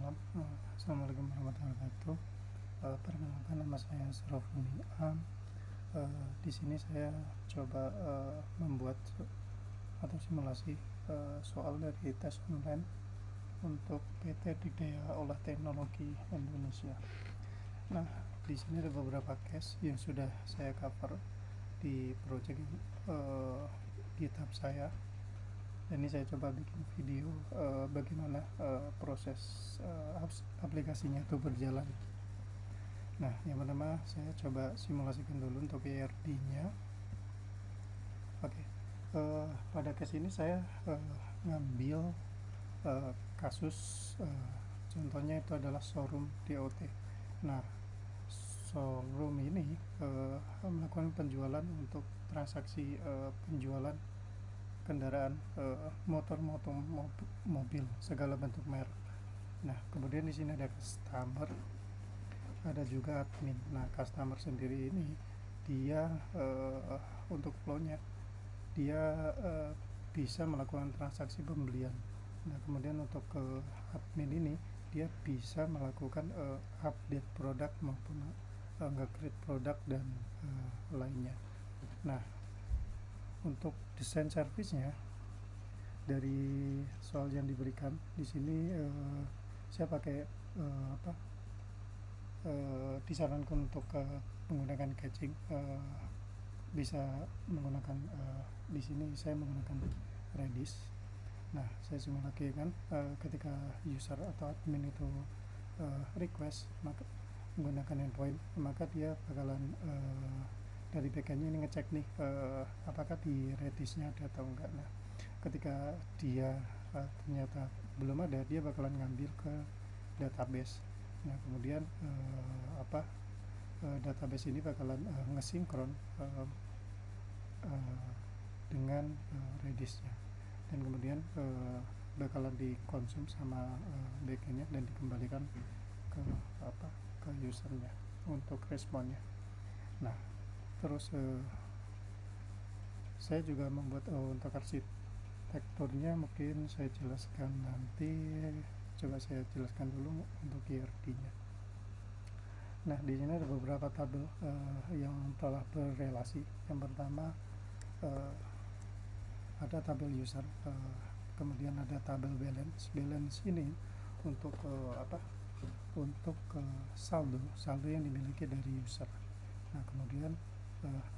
malam. Assalamualaikum warahmatullahi wabarakatuh. Perkenalkan, nama saya Sarofuni Am. Di sini saya coba membuat atau simulasi soal dari tes online untuk PT Dikdaya Olah Teknologi Indonesia. Nah, di sini ada beberapa case yang sudah saya cover di project GitHub saya. Ini saya coba bikin video bagaimana proses aplikasinya itu berjalan. Nah, yang pertama saya coba simulasikan dulu untuk ERD-nya. Oke, pada case ini saya ngambil kasus contohnya itu adalah showroom DOT. Nah, showroom ini melakukan penjualan untuk transaksi penjualan kendaraan motor mobil segala bentuk merek. Nah, kemudian di sini ada customer, ada juga admin. Nah, customer sendiri ini dia untuk flow-nya dia bisa melakukan transaksi pembelian. Nah, kemudian untuk admin ini dia bisa melakukan update produk maupun nge-create produk dan lainnya. Nah, untuk desain servisnya dari soal yang diberikan di sini saya pakai disarankan untuk menggunakan caching, bisa menggunakan di sini saya menggunakan Redis. Nah, saya simulasikan ketika user atau admin itu request maka menggunakan endpoint, maka dia bakalan dari backendnya ini ngecek nih apakah di Redisnya ada atau enggak. Nah, ketika dia ternyata belum ada, dia bakalan ngambil ke database. Nah, kemudian database ini bakalan ngesinkron dengan Redisnya, dan kemudian bakalan dikonsum sama backendnya dan dikembalikan ke usernya untuk responnya. Nah, terus saya juga membuat untuk arsitekturnya, mungkin saya jelaskan nanti. Coba saya jelaskan dulu untuk ERD-nya. Nah, di sini ada beberapa tabel yang telah berrelasi. Yang pertama ada tabel user, kemudian ada tabel balance. Balance ini untuk untuk saldo yang dimiliki dari user. Nah, kemudian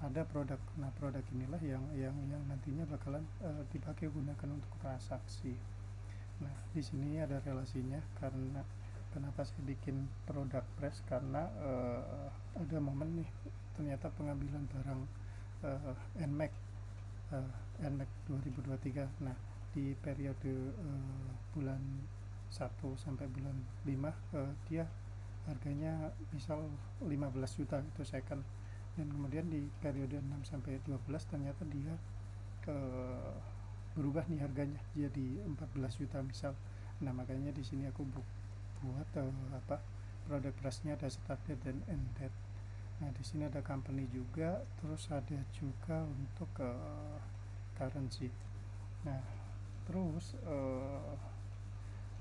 ada produk. Nah, produk inilah yang nantinya bakalan dipakai gunakan untuk transaksi. Nah, di sini ada relasinya. Karena kenapa saya bikin produk press, karena ada momen nih ternyata pengambilan barang NMAX 2023. Nah, di periode bulan 1 sampai bulan 5 dia harganya misal 15 juta itu second, dan kemudian di periode 6 sampai 12 ternyata dia berubah nih harganya jadi 14 juta misal. Nah, makanya di sini aku buat produk price-nya ada start date dan end date. Nah, di sini ada company juga, terus ada juga untuk currency. Nah, terus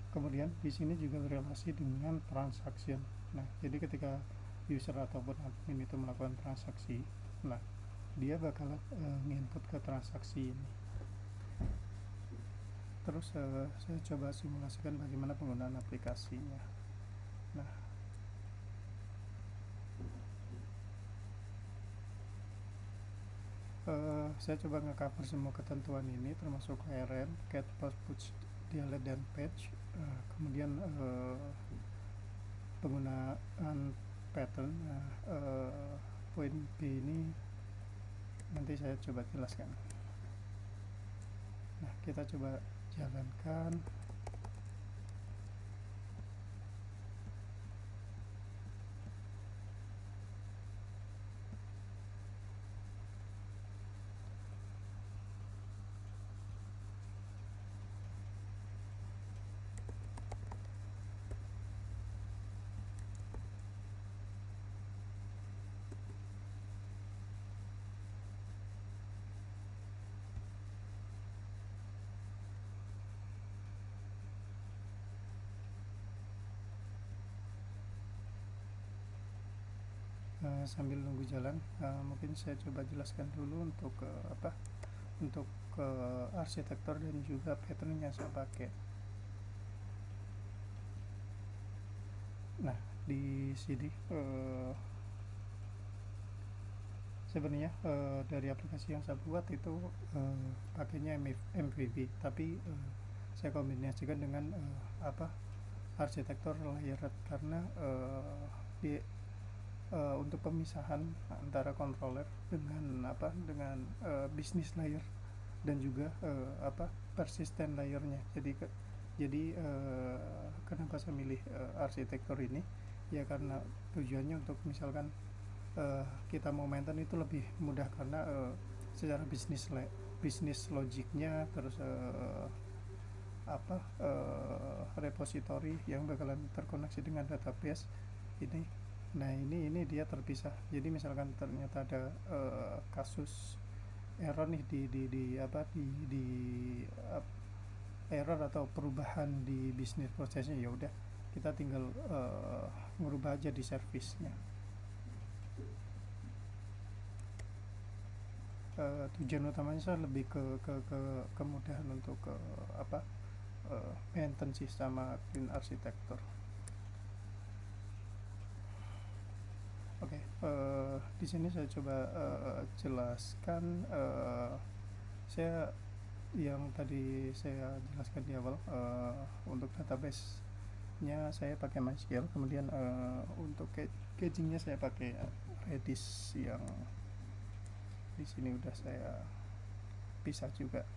kemudian di sini juga berrelasi dengan transaction. Nah, jadi ketika user ataupun admin itu melakukan transaksi, nah dia bakal nginput ke transaksi ini. Terus saya coba simulasikan bagaimana penggunaan aplikasinya. Nah, saya coba nge-cover semua ketentuan ini termasuk HRM, get, post, push, delete, dan patch. Kemudian penggunaan pattern. Poin B ini nanti saya coba jelaskan. Nah, kita coba jalankan. sambil nunggu jalan, mungkin saya coba jelaskan dulu untuk apa, untuk arsitektur dan juga pattern yang saya pakai. Nah, di sini sebenarnya dari aplikasi yang saya buat itu pakainya MVB, tapi saya kombinasikan dengan apa, arsitektur layered, karena di untuk pemisahan antara controller dengan apa, dengan business layer dan juga apa, persistent layernya. Jadi kenapa saya milih arsitektur ini, ya karena tujuannya untuk misalkan kita mau maintain itu lebih mudah, karena secara bisnis logiknya, terus apa, repository yang bakalan terkoneksi dengan database ini. Nah, ini dia terpisah. Jadi misalkan ternyata ada kasus error nih di apa, di error atau perubahan di bisnis prosesnya, ya udah kita tinggal ngubah aja di service-nya. Tujuan utamanya saya lebih ke kemudahan untuk apa, maintenance sama clean arsitektur. Oke, di sini saya coba jelaskan. Saya yang tadi saya jelaskan di awal, untuk database-nya saya pakai MySQL, kemudian untuk caching-nya saya pakai Redis, yang di sini udah saya pisah juga.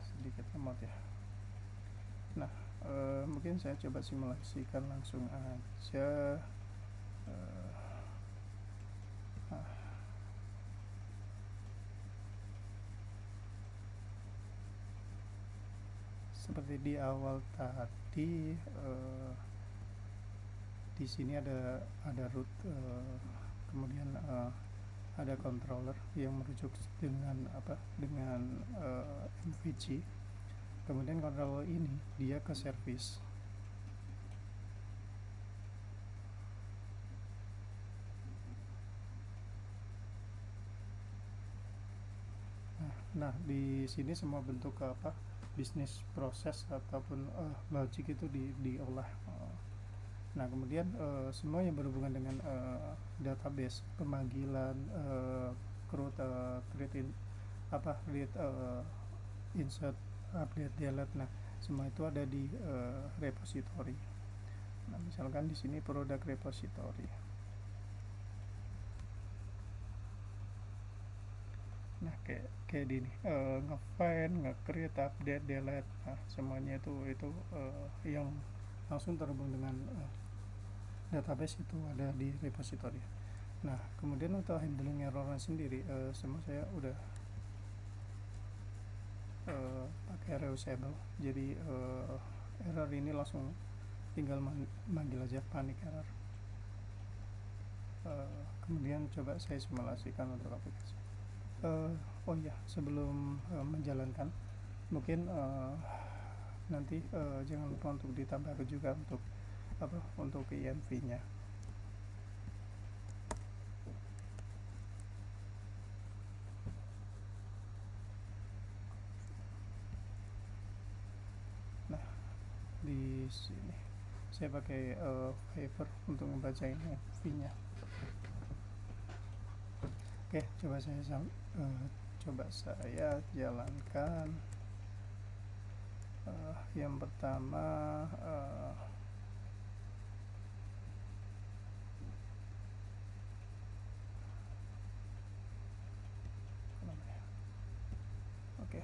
Sedikit lemot ya. Nah, mungkin saya coba simulasikan langsung aja. Seperti di awal tadi, di sini ada root, kemudian ada controller yang merujuk dengan apa, dengan MVG. Kemudian controller ini dia ke service. Nah, di sini semua bentuk apa, bisnis proses ataupun logic itu diolah. Nah, kemudian semua yang berhubungan dengan database, pemanggilan, create insert, update, delete. Nah, semua itu ada di repository. Nah, misalkan di sini product repository. Nah, kayak di ini, nge-find, nge-create, update, delete. Nah, semuanya itu yang langsung terhubung dengan database itu ada di repository. Nah, kemudian untuk handling errornya sendiri, semua saya udah pakai reusable. Jadi error ini langsung tinggal manggil aja panic error. Kemudian coba saya simulasikan untuk aplikasi. Oh iya, sebelum menjalankan, mungkin nanti jangan lupa untuk ditambah juga untuk apa, untuk INV-nya. Nah, di sini saya pakai Fiverr untuk membaca INV-nya. Oke, coba saya jalankan. Yang pertama, oke.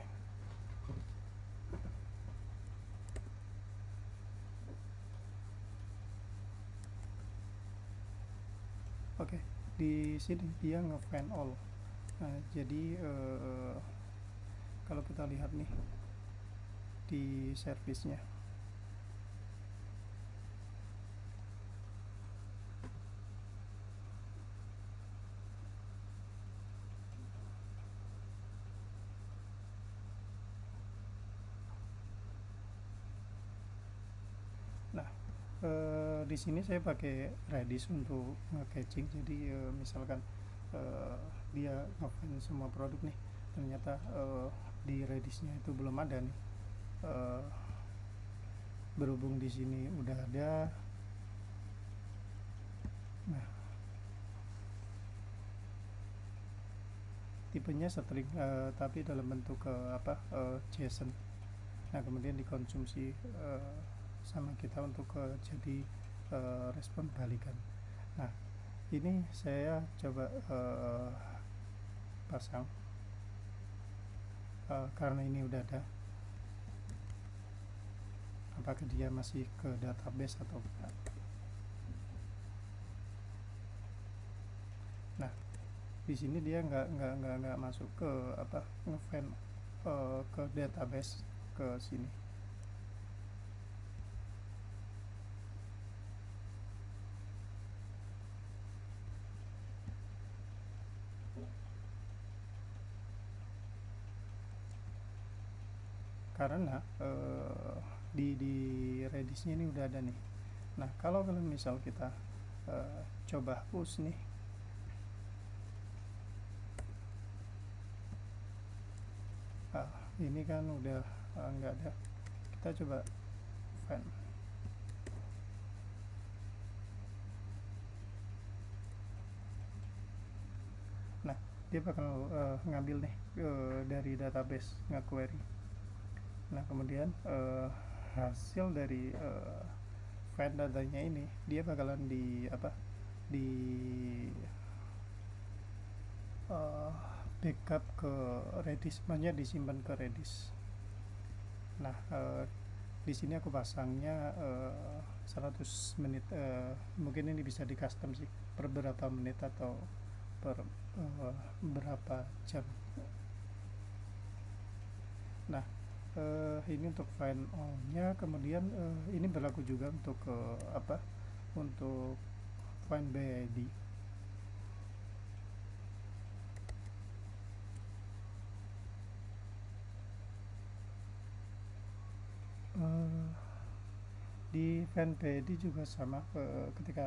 Oke, di sini dia nge-find all. Nah, jadi kalau kita lihat nih di service-nya, nah Di sini saya pakai Redis untuk nge-catching. Jadi misalkan dia nge-find semua produk nih, ternyata di Redisnya itu belum ada nih. Berhubung di sini udah ada, nah tipenya string, tapi dalam bentuk JSON. Nah kemudian dikonsumsi sama kita untuk jadi respon balikan. Nah ini saya coba pasang karena ini udah ada, apakah dia masih ke database atau enggak. Nah di sini dia nggak masuk ke nge-find ke database ke sini. Karena di Redisnya ini udah ada nih. Nah kalau misal kita coba push nih, ini kan udah nggak ada. Kita coba find. Nah dia bakal ngambil nih dari database, nge-query. Nah kemudian hasil dari find datanya ini dia bakalan di backup ke Redis, maksudnya disimpan ke Redis. Nah di sini aku pasangnya 100 menit, mungkin ini bisa di custom sih per berapa menit atau per berapa jam. Nah ini untuk find all-nya. Kemudian ini berlaku juga untuk untuk find by ID. Di find by ID juga sama, ketika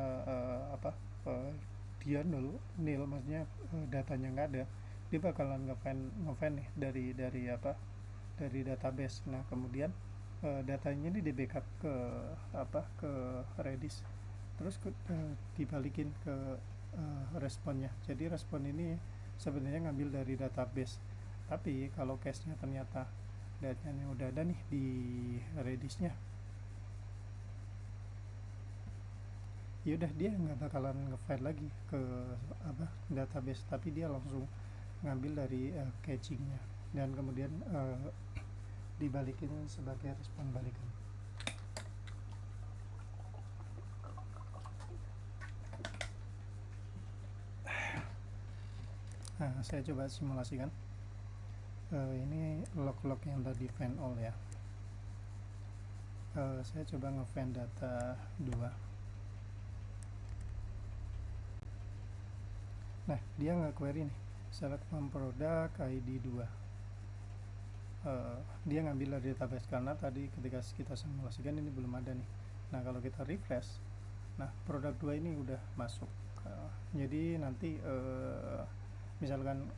dia nil, maksudnya datanya nggak ada, dia bakalan nge-find nih dari database. Nah kemudian datanya ini di backup ke Redis, terus dibalikin ke responnya. Jadi respon ini sebenarnya ngambil dari database, tapi kalau case-nya ternyata datanya udah ada nih di Redisnya, ya udah dia nggak bakalan nge-file lagi ke database, tapi dia langsung ngambil dari cachingnya dan kemudian dibalikin sebagai respon balikan. Nah saya coba simulasikan. Ini log-log yang tadi find all ya. Saya coba nge-find data 2. Nah dia nggak query nih, select from product ID 2. Dia ngambil dari database karena tadi ketika kita simulasikan ini belum ada nih. Nah kalau kita refresh, nah produk 2 ini udah masuk. Jadi nanti misalkan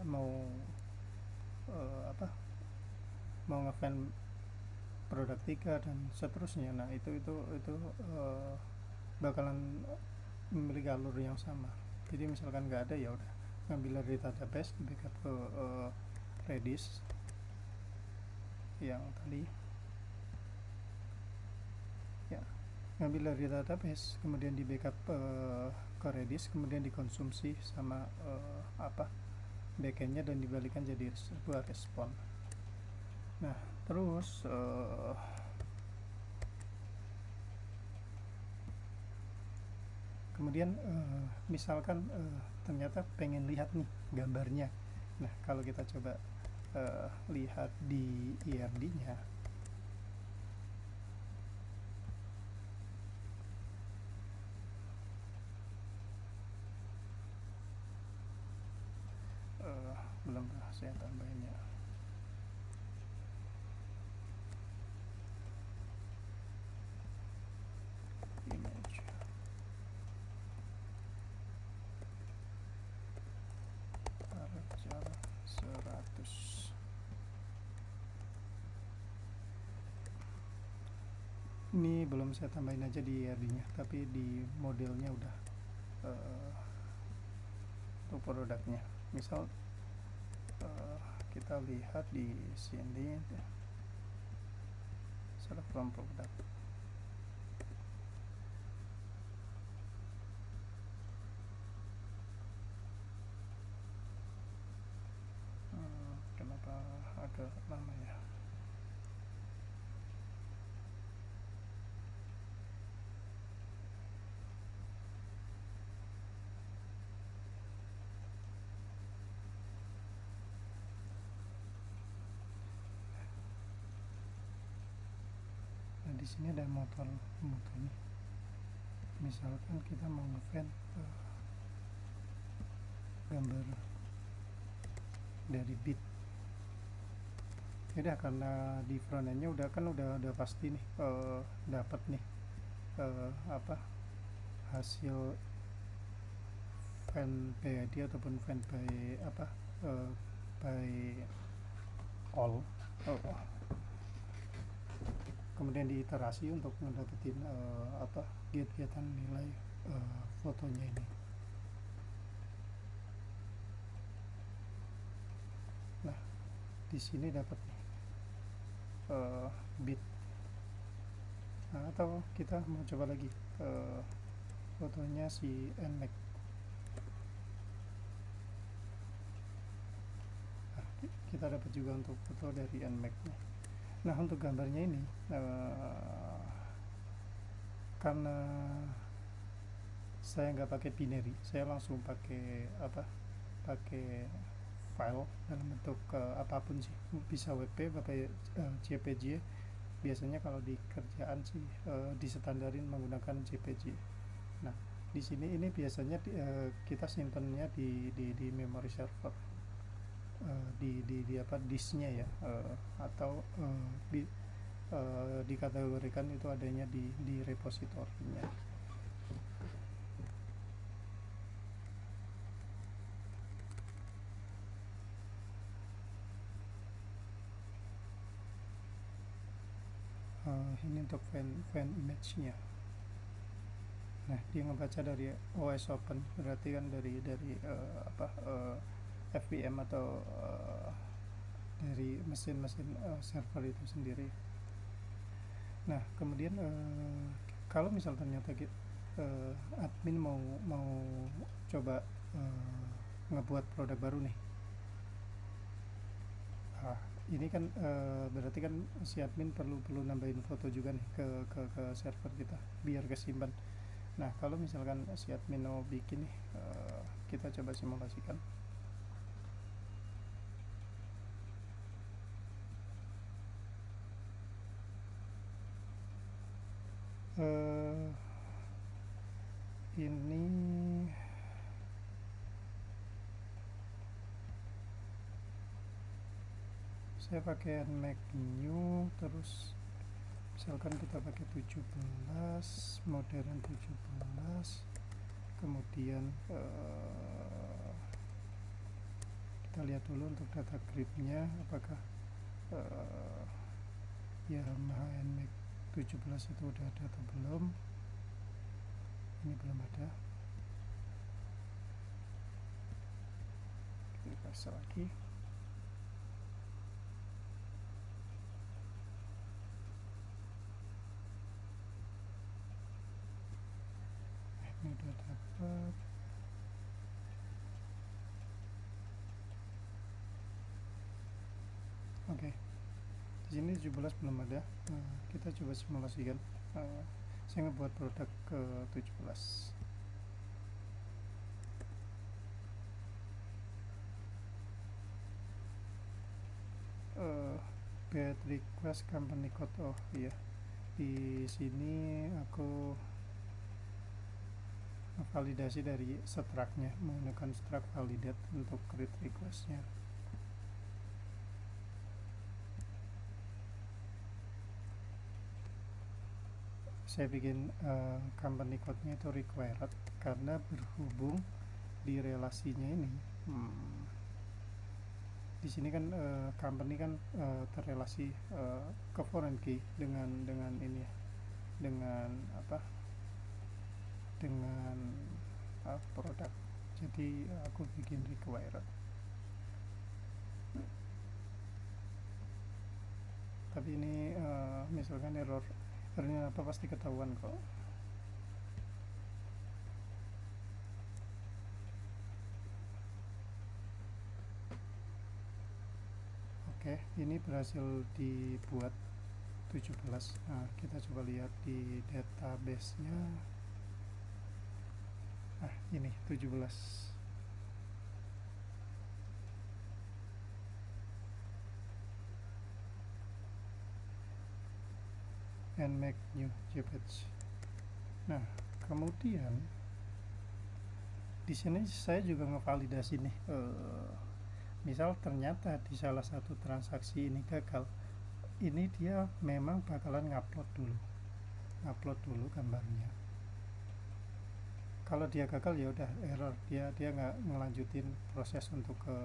mau nge-find produk 3 dan seterusnya, nah itu bakalan memiliki alur yang sama. Jadi misalkan nggak ada, ya udah ngambil dari database, di backup ke Redis yang tadi ya, ngambil dari database kemudian di backup ke Redis, kemudian dikonsumsi sama backendnya dan dibalikan jadi sebuah respon. Nah terus kemudian misalkan ternyata pengen lihat nih gambarnya. Nah kalau kita coba lihat di IRD nya, belum saya tambahin ya. ini belum saya tambahin aja di RD nya, tapi di modelnya udah untuk produknya. Misal kita lihat di sini select from product. Kenapa agak lama ya? Nah, di sini ada motor nih. Misalkan kita mau nge-fan gambar dari bit. Udah, karena di front end-nya udah pasti nih dapat nih hasil fan by ID ataupun fan by by all. Kemudian diiterasi untuk mendapatkan get-getan nilai fotonya ini. Nah, di sini dapat nih bit. Nah, atau kita mau coba lagi fotonya si NMAX. Nah, kita dapat juga untuk foto dari NMAX nya. Nah, untuk gambarnya ini karena saya nggak pakai binary, saya langsung pakai file dalam bentuk apapun sih, bisa WP, JPG. Biasanya kalau di kerjaan sih distandarin menggunakan JPG. Nah, di sini ini biasanya kita simpannya di memory server, di disknya ya, atau dikategorikan itu adanya di repositorinya. Ini untuk fan image-nya. Nah, dia ngebaca dari OS Open, berarti kan dari FVM atau dari mesin-mesin server itu sendiri. Nah, kemudian kalau misal ternyata admin mau coba ngebuat produk baru nih, ini kan berarti kan si admin perlu nambahin foto juga nih ke server kita biar kesimpan. Nah, kalau misalkan si admin mau bikin nih, kita coba simulasikan. Ini saya pakai NMAX new, terus misalkan kita pakai 17 modern 17, kemudian kita lihat dulu untuk data gridnya apakah Yamaha NMAX 17 itu udah ada atau belum. Ini belum ada. Kita kasih lagi. Ini udah dapat. Oke. Di sini 17 belum ada. Kita coba simulasikan. Saya ngebuat produk ke 17. Bad request company code. Oh iya, di sini aku validasi dari struct-nya menggunakan struct validate untuk create request-nya. Saya bikin company code-nya itu required karena berhubung di relasinya ini di sini kan company kan terrelasi ke foreign key dengan ini ya, dengan dengan produk. Jadi aku bikin required, tapi ini misalkan errornya apa pasti ketahuan kok. Oke, ini berhasil dibuat 17. Nah, kita coba lihat di database-nya. Ini 17. And make new JPEG. Nah, kemudian di sini saya juga ngevalidasi nih. Misal ternyata di salah satu transaksi ini gagal, ini dia memang bakalan ngupload dulu gambarnya. Kalau dia gagal ya udah error, dia nggak ngelanjutin proses untuk ke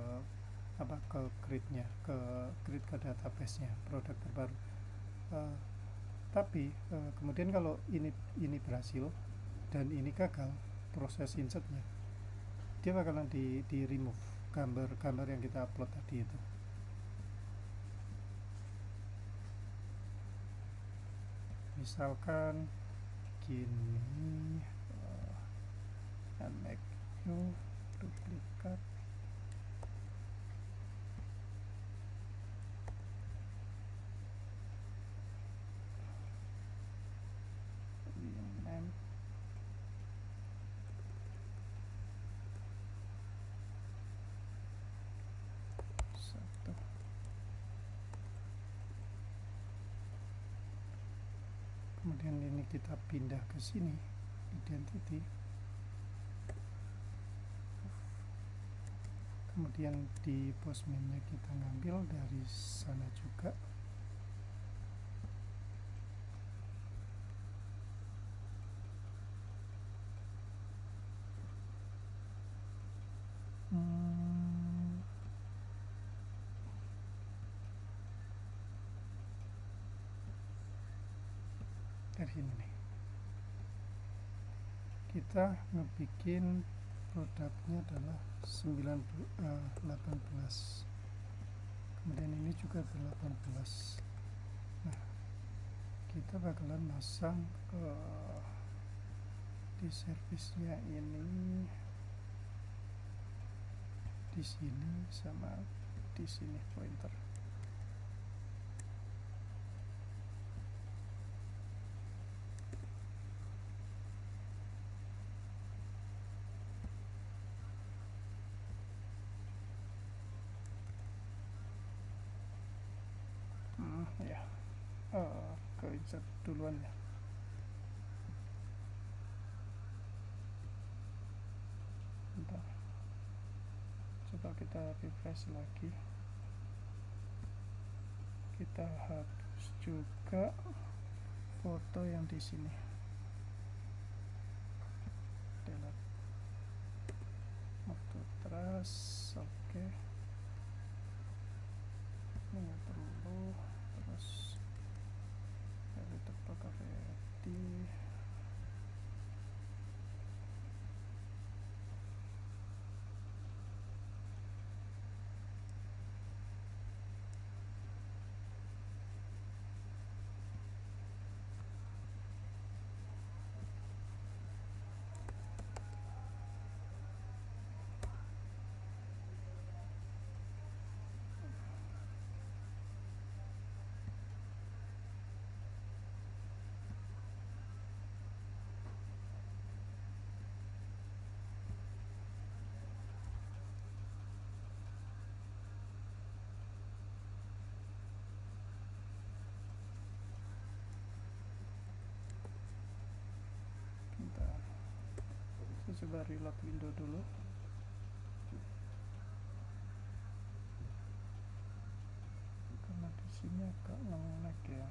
grid-nya, ke database-nya produk terbaru. Tapi kemudian kalau ini berhasil dan ini gagal proses insertnya, dia bakalan di remove gambar yang kita upload tadi itu. Misalkan gini, and make new duplicate, name, satu. Kemudian ini kita pindah ke sini, identity. Kemudian di postman-nya kita ngambil dari sana juga. Dari sini nih, kita ngebikin produknya adalah 18. Kemudian ini juga 18. Nah, kita bakalan masang di servisnya ini, di sini sama di sini pointer. Ke insert duluan ya. Bentar, coba kita refresh lagi. Kita hapus juga foto yang di sini, delete waktu trace. Oke, ini nggak perlu. Terus itu pakai ready. Bentar, saya coba reload window dulu. Karena di sini agak nge-lag ya.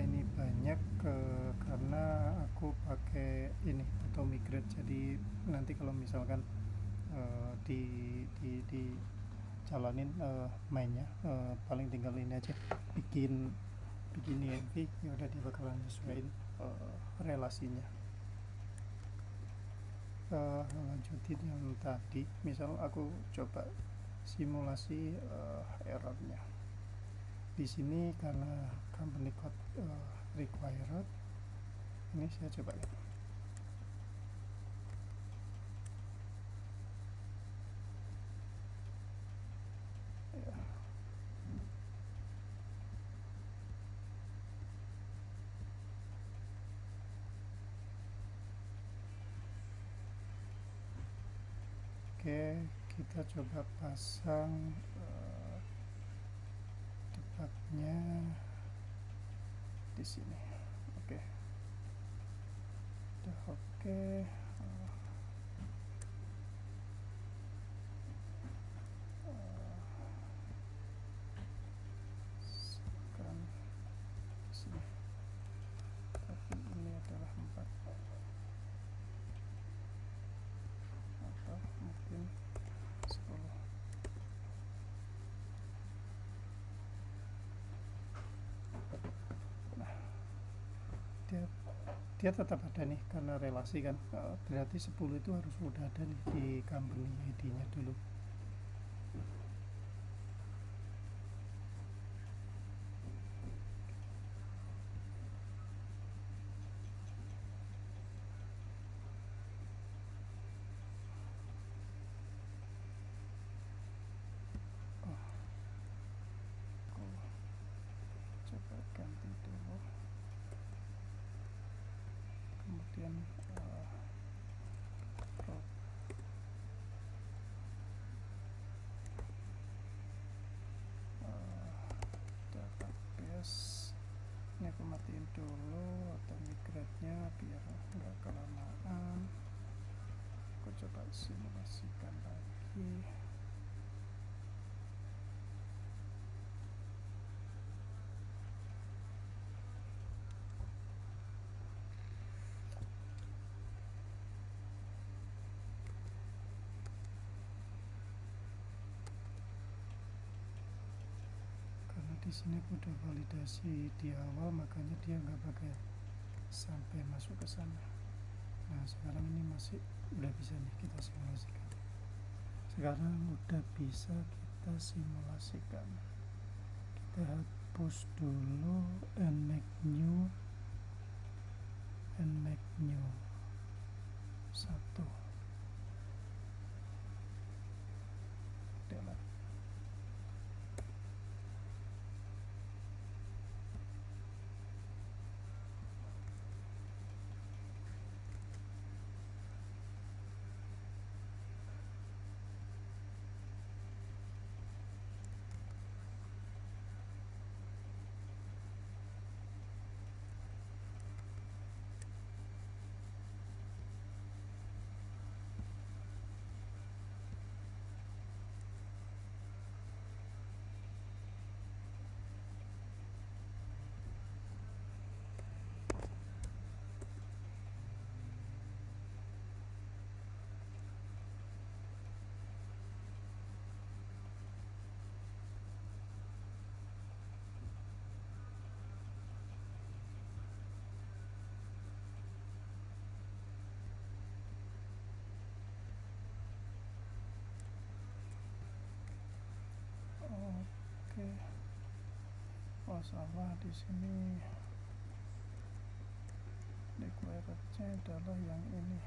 ini banyak karena aku pakai ini auto migrate, jadi nanti kalau misalkan di jalanin mainnya, paling tinggal ini aja, bikin INV, ya udah dia bakalan nyesuaiin relasinya. Lanjutin yang tadi, misal aku coba simulasi errornya di sini karena company code required. Ini saya coba ya. Oke, kita coba pasang tepatnya di sini. Oke, udah oke. Sekarang di sini, tapi ini adalah 4 atau mungkin 10. Nah, dia tetap ada nih karena relasi kan, berarti 10 itu harus udah ada nih di company ID-nya dulu. Coba ganti dulu, kemudian database. Ini aku matiin dulu atau migrate-nya biar nggak kelamaan. Aku coba simulasikan lagi. Karena di sini aku udah validasi di awal, makanya dia nggak pakai sampai masuk ke sana. Nah, sekarang ini masih udah bisa nih kita simulasikan. Sekarang udah bisa kita simulasikan. Kita hapus dulu and make new 1. Delete. Oke. Oh, salah di sini. Required-nya adalah yang ini.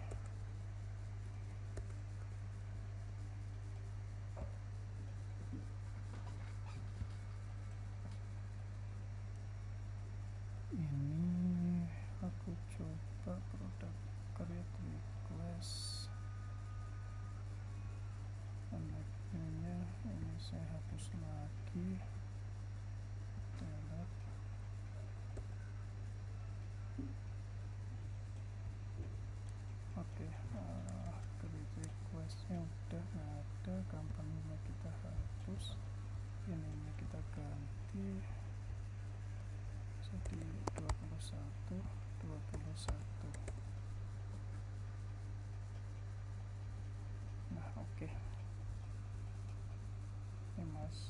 Ini aku coba produk create request. Anaknya ini saya hapus lagi. Delete. Oke,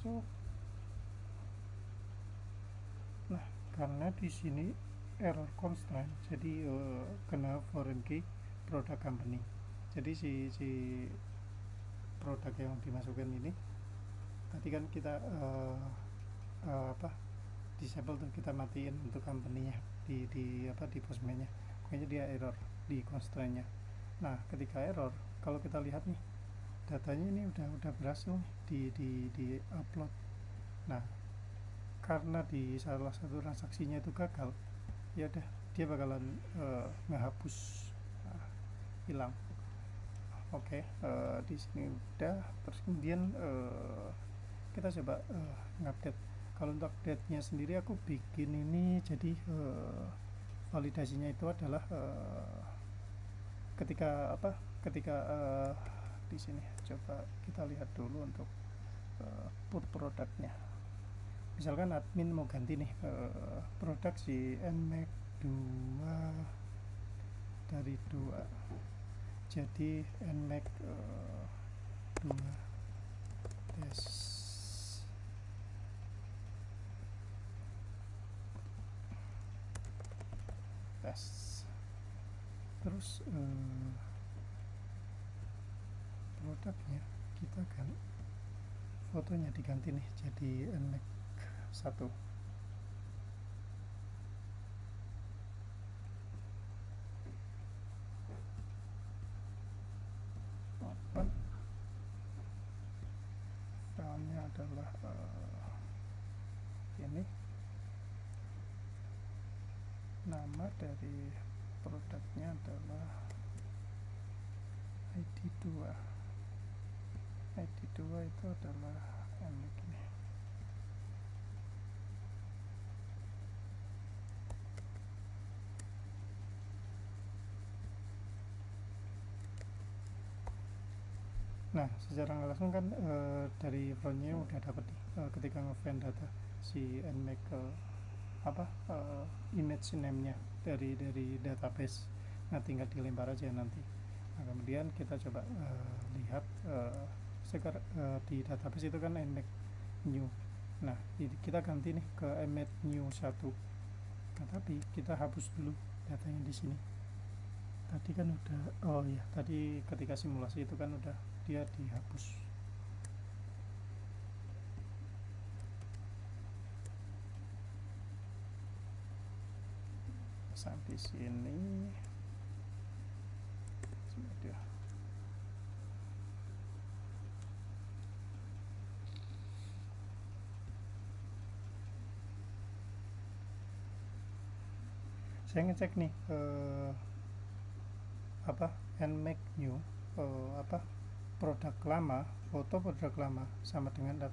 masuk. Nah, karena di sini error constraint, jadi kena foreign key product company. Jadi si produk yang dimasukkan ini tadi kan kita disable tuh, kita matiin untuk company-nya di postman-nya, pokoknya dia error di constraint-nya. Nah, ketika error, kalau kita lihat nih datanya ini udah berhasil di upload. Nah, karena di salah satu transaksinya itu gagal, ya udah dia bakalan ngehapus, hilang. Oke, di sini udah. Terus kemudian kita coba ngupdate. Kalau untuk update-nya sendiri aku bikin ini, jadi validasinya itu adalah ketika di sini coba kita lihat dulu untuk put produknya. Misalkan admin mau ganti nih produk si NMAX 2 dari 2 jadi NMAX 2 tes. Terus produknya kita kan fotonya diganti nih jadi NMAX 1. Filenya adalah ini, nama dari produknya adalah ID2 itu adalah NMAX ini. Nah, secara langsung kan dari frontnya udah dapat ketika nge-find data si NMAX image name-nya dari database. Nah, tinggal dilempar aja nanti. Nah, kemudian kita coba lihat sekarang di database itu kan NMAX new. Nah, kita ganti nih ke NMAX new 1. Nah, tapi kita hapus dulu datanya di sini. Tadi kan udah, tadi ketika simulasi itu kan udah dia dihapus. Sampai sini sudah. Saya ngecek nih NMAX new produk lama, foto produk lama sama dengan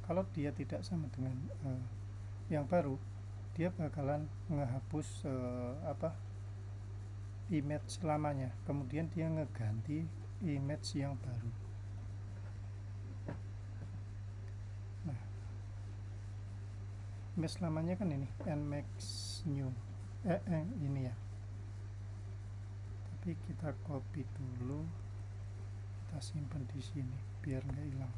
kalau dia tidak sama dengan yang baru, dia bakalan ngehapus image lamanya, kemudian dia ngeganti image yang baru. Nah, image lamanya kan ini NMAX new ini ya, tapi kita copy dulu, kita simpan di sini biar nggak hilang.